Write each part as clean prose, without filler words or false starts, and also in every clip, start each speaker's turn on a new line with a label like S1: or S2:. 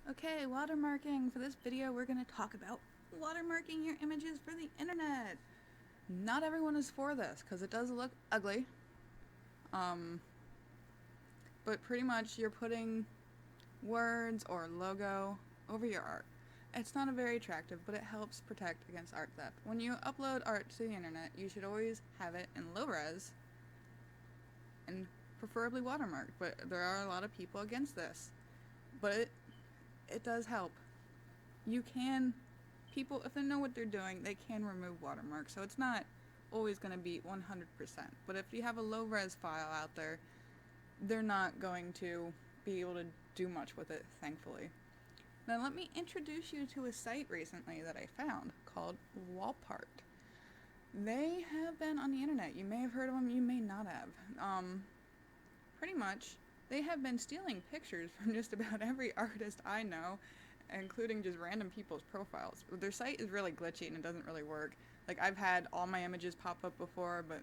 S1: Okay, watermarking. For this video, we're going to talk about watermarking your images for the internet. Not everyone is for this because it does look ugly. But pretty much you're putting words or logo over your art. It's not a very attractive, but it helps protect against art theft. When you upload art to the internet, you should always have it in low res and preferably watermarked, but there are a lot of people against this. But it does help. You can, people, if they know what they're doing, they can remove watermarks, so it's not always going to be 100%. But if you have a low-res file out there, they're not going to be able to do much with it, thankfully. Now let me introduce you to a site recently that I found called Watermark. They have been on the internet. You may have heard of them, you may not have. Pretty much, they have been stealing pictures from just about every artist I know, including just random people's profiles. Their site is really glitchy and it doesn't really work. Like, I've had all my images pop up before, but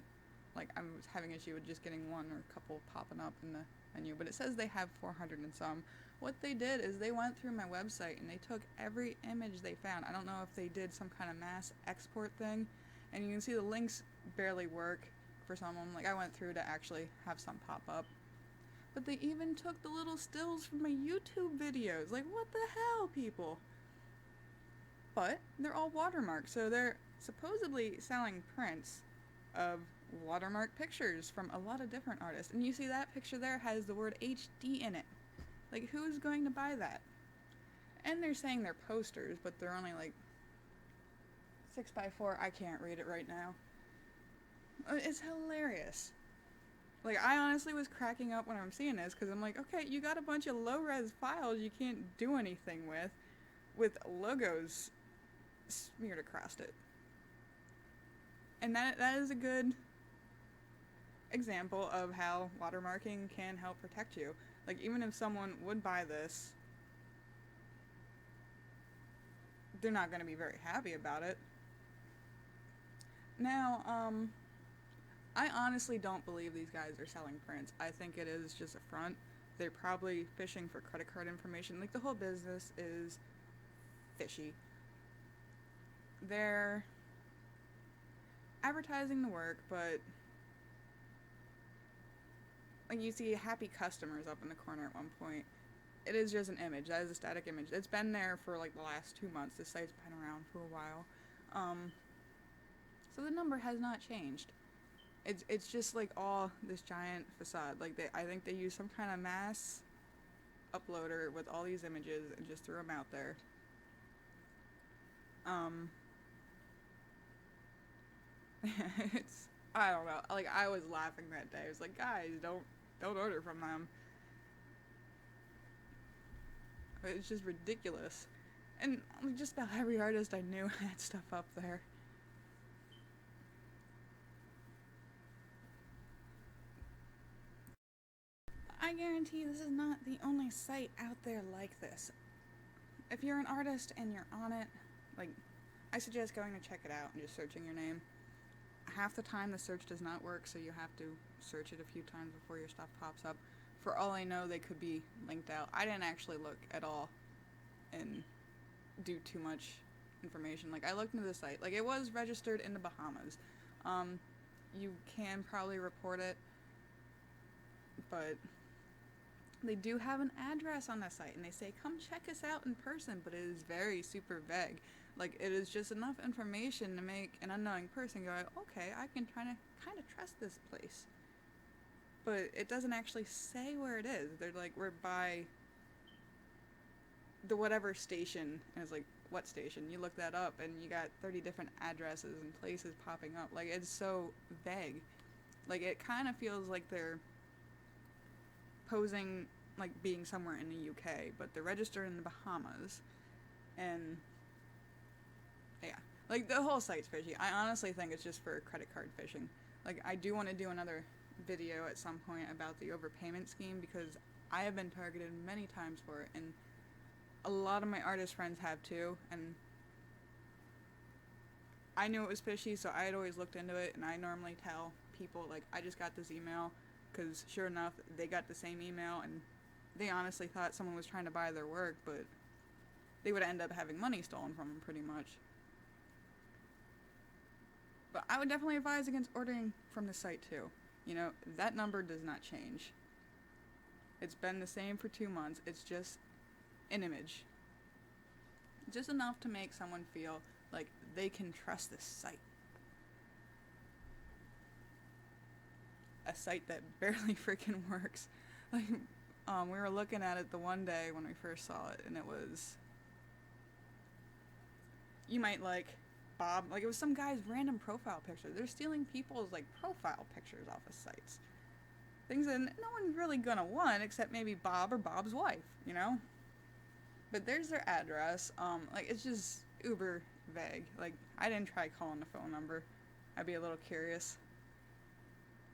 S1: like I was having issue with just getting one or a couple popping up in the menu. But it says they have 400 and some. What they did is they went through my website and they took every image they found. I don't know if they did some kind of mass export thing, and you can see the links barely work for some of them. Like, I went through to actually have some pop up. But they even took the little stills from my YouTube videos. Like, what the hell, people? But they're all watermarked, so they're supposedly selling prints of watermarked pictures from a lot of different artists. And you see that picture there has the word HD in it. Like, who's going to buy that? And they're saying they're posters, but they're only like 6x4. I can't read it right now. It's hilarious. Like, I honestly was cracking up when I'm seeing this, because I'm like, okay, you got a bunch of low-res files you can't do anything with logos smeared across it. And that is a good example of how watermarking can help protect you. Like, even if someone would buy this, they're not going to be very happy about it. Now, I honestly don't believe these guys are selling prints. I think it is just a front. They're probably fishing for credit card information. Like, the whole business is fishy. They're advertising the work, but like, you see happy customers up in the corner at one point. It is just an image. That is a static image. It's been there for like the last 2 months. This site's been around for a while. So the number has not changed. It's just like all this giant facade. Like, I think they use some kind of mass uploader with all these images and just threw them out there. It's, I don't know. Like, I was laughing that day. I was like, guys, don't order from them. It's just ridiculous. And just about every artist I knew had stuff up there. I guarantee this is not the only site out there like this. If you're an artist and you're on it, like, I suggest going to check it out and just searching your name. Half the time the search does not work, so you have to search it a few times before your stuff pops up. For all I know, they could be linked out. I didn't actually look at all and do too much information. Like, I looked into the site. Like, it was registered in the Bahamas. You can probably report it, but they do have an address on the site, and they say, come check us out in person, but it is very super vague. Like, it is just enough information to make an unknowing person go, okay, I can kind of trust this place. But it doesn't actually say where it is. They're like, we're by the whatever station, and it's like, what station? You look that up, and you got 30 different addresses and places popping up. Like, it's so vague. Like, it kind of feels like they're posing like being somewhere in the UK, but they're registered in the Bahamas, and yeah, like, the whole site's fishy. I honestly think it's just for credit card phishing. Like, I do want to do another video at some point about the overpayment scheme, because I have been targeted many times for it, and a lot of my artist friends have too, and I knew it was fishy, so I had always looked into it, and I normally tell people, like, I just got this email, because sure enough, they got the same email, and they honestly thought someone was trying to buy their work, but they would end up having money stolen from them pretty much. But I would definitely advise against ordering from the site too. You know, that number does not change. It's been the same for 2 months. It's just an image. Just enough to make someone feel like they can trust this site. A site that barely freaking works. Like, we were looking at it the one day when we first saw it, and it was, you might like Bob, like it was some guy's random profile picture. They're stealing people's like profile pictures off of sites. Things that no one's really gonna want except maybe Bob or Bob's wife, you know? But there's their address. Like it's just uber vague. Like I didn't try calling the phone number. I'd be a little curious.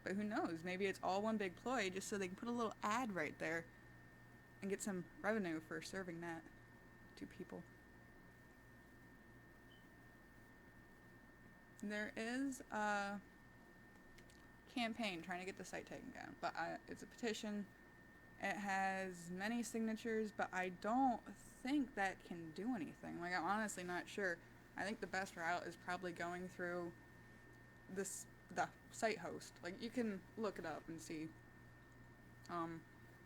S1: But who knows? Maybe it's all one big ploy just so they can put a little ad right there and get some revenue for serving that to people. There is a campaign trying to get the site taken down, but it's a petition. It has many signatures, but I don't think that can do anything. Like, I'm honestly not sure. I think the best route is probably going through the site host. Like, you can look it up and see,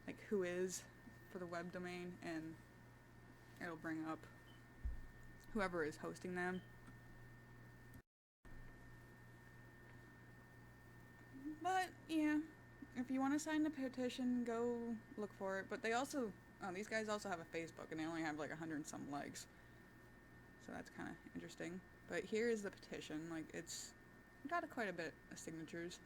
S1: like, who is for the web domain, and it'll bring up whoever is hosting them. But, yeah, if you want to sign the petition, go look for it. But they also, these guys also have a Facebook, and they only have like 100 and some likes. So that's kind of interesting. But here is the petition. Like, it's got quite a bit of signatures.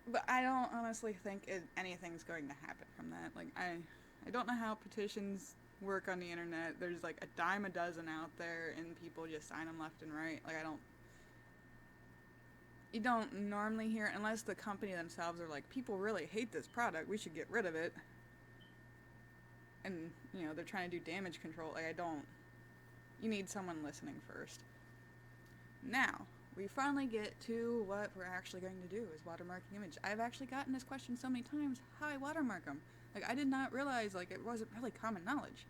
S1: But I don't honestly think anything's going to happen from that. Like, I don't know how petitions work on the internet. There's like a dime a dozen out there, and people just sign them left and right. Like, you don't normally hear, unless the company themselves are like, people really hate this product, we should get rid of it. And, you know, they're trying to do damage control. Like, you need someone listening first. Now, we finally get to what we're actually going to do, is watermarking image. I've actually gotten this question so many times, how I watermark them. Like, I did not realize, like, it wasn't really common knowledge.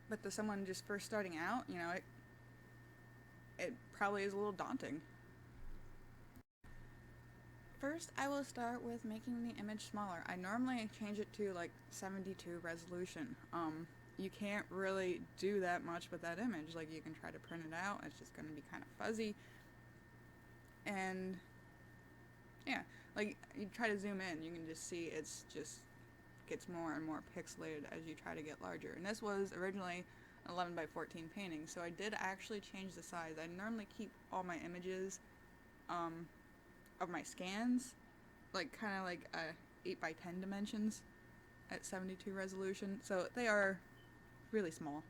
S1: But to someone just first starting out, you know, it probably is a little daunting. First, I will start with making the image smaller. I normally change it to like 72 resolution. You can't really do that much with that image. Like, you can try to print it out, it's just going to be kind of fuzzy. And yeah, like you try to zoom in, you can just see it's just gets more and more pixelated as you try to get larger. And this was originally 11 by 14 painting, so I did actually change the size. I normally keep all my images of my scans like kind of like 8 by 10 dimensions at 72 resolution, so they are really small.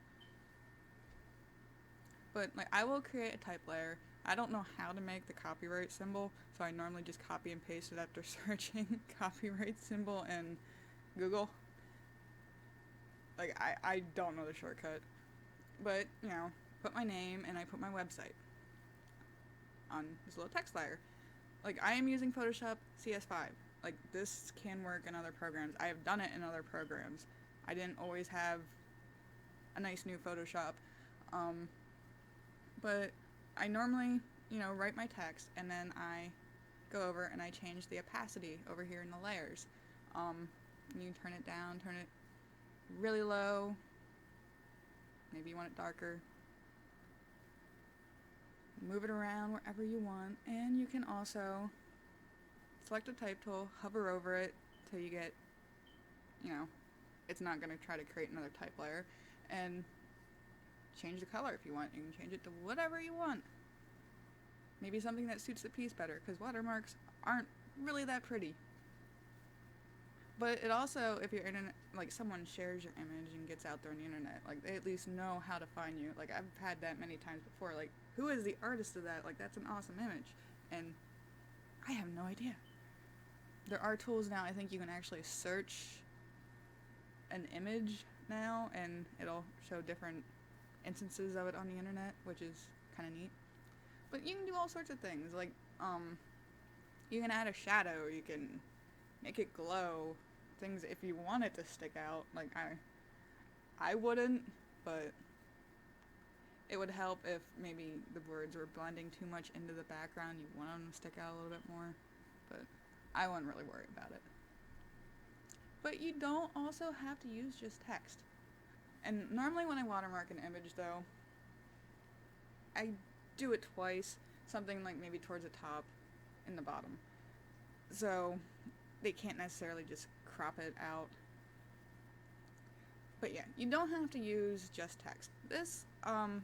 S1: But like, I will create a type layer. I don't know how to make the copyright symbol, so I normally just copy and paste it after searching copyright symbol in Google. Like, I don't know the shortcut. But, you know, put my name and I put my website on this little text layer. Like, I am using Photoshop CS5. Like, this can work in other programs. I have done it in other programs. I didn't always have a nice new Photoshop. But I normally, you know, write my text and then I go over and I change the opacity over here in the layers. You turn it down, turn it really low. Maybe you want it darker. Move it around wherever you want, and you can also select a type tool, hover over it till you get, you know, it's not going to try to create another type layer, and change the color if you want. You can change it to whatever you want. Maybe something that suits the piece better, because watermarks aren't really that pretty. But it also, if your internet, like someone shares your image and gets out there on the internet, like they at least know how to find you. Like, I've had that many times before. Like, who is the artist of that? Like, that's an awesome image. And I have no idea. There are tools now, I think you can actually search an image now and it'll show different instances of it on the internet, which is kind of neat. But you can do all sorts of things. Like, you can add a shadow, you can make it glow, things if you want it to stick out. Like, I wouldn't, but it would help if maybe the words were blending too much into the background. You want them to stick out a little bit more, but I wouldn't really worry about it. But you don't also have to use just text. And normally when I watermark an image though, I do it twice, something like maybe towards the top and the bottom. So they can't necessarily just crop it out. But yeah, you don't have to use just text. This, I'm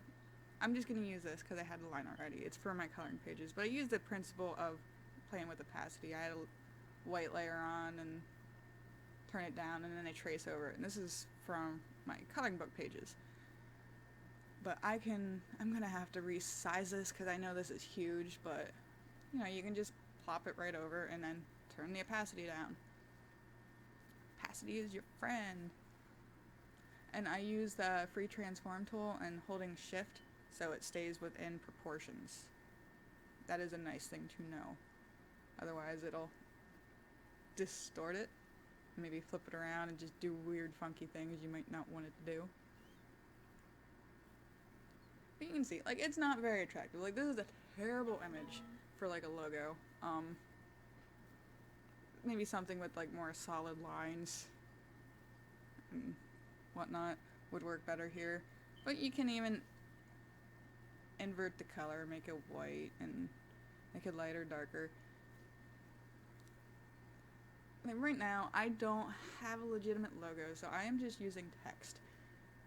S1: just going to use this because I had the line already. It's for my coloring pages, but I used the principle of playing with opacity. I had a white layer on and turn it down, and then I trace over it. And this is from my coloring book pages. But I'm going to have to resize this because I know this is huge, but you know, you can just plop it right over and then turn the opacity down. Opacity is your friend. And I use the free transform tool and holding shift so it stays within proportions. That is a nice thing to know. Otherwise it'll distort it, maybe flip it around and just do weird funky things you might not want it to do. But you can see, like, it's not very attractive. Like, this is a terrible image for like a logo. Maybe something with like more solid lines and whatnot would work better here. But you can even invert the color, make it white and make it lighter, darker. Like right now, I don't have a legitimate logo, so I am just using text.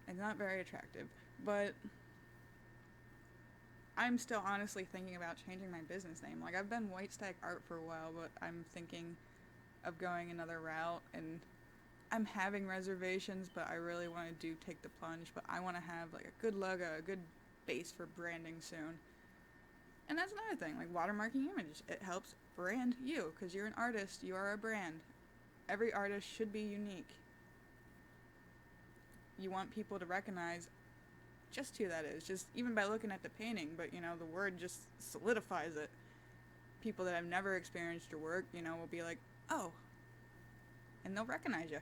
S1: It's not very attractive, but I'm still honestly thinking about changing my business name. Like, I've been White Stack Art for a while, but I'm thinking of going another route, and I'm having reservations, but I really want to take the plunge. But I want to have like a good logo, a good base for branding soon. And that's another thing, like watermarking images. It helps brand you, because you're an artist, you are a brand. Every artist should be unique. You want people to recognize just who that is, just even by looking at the painting, but you know, the word just solidifies it. People that have never experienced your work, you know, will be like, oh, and they'll recognize you.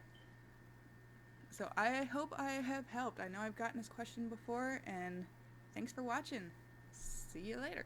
S1: So I hope I have helped. I know I've gotten this question before, and thanks for watching. See you later.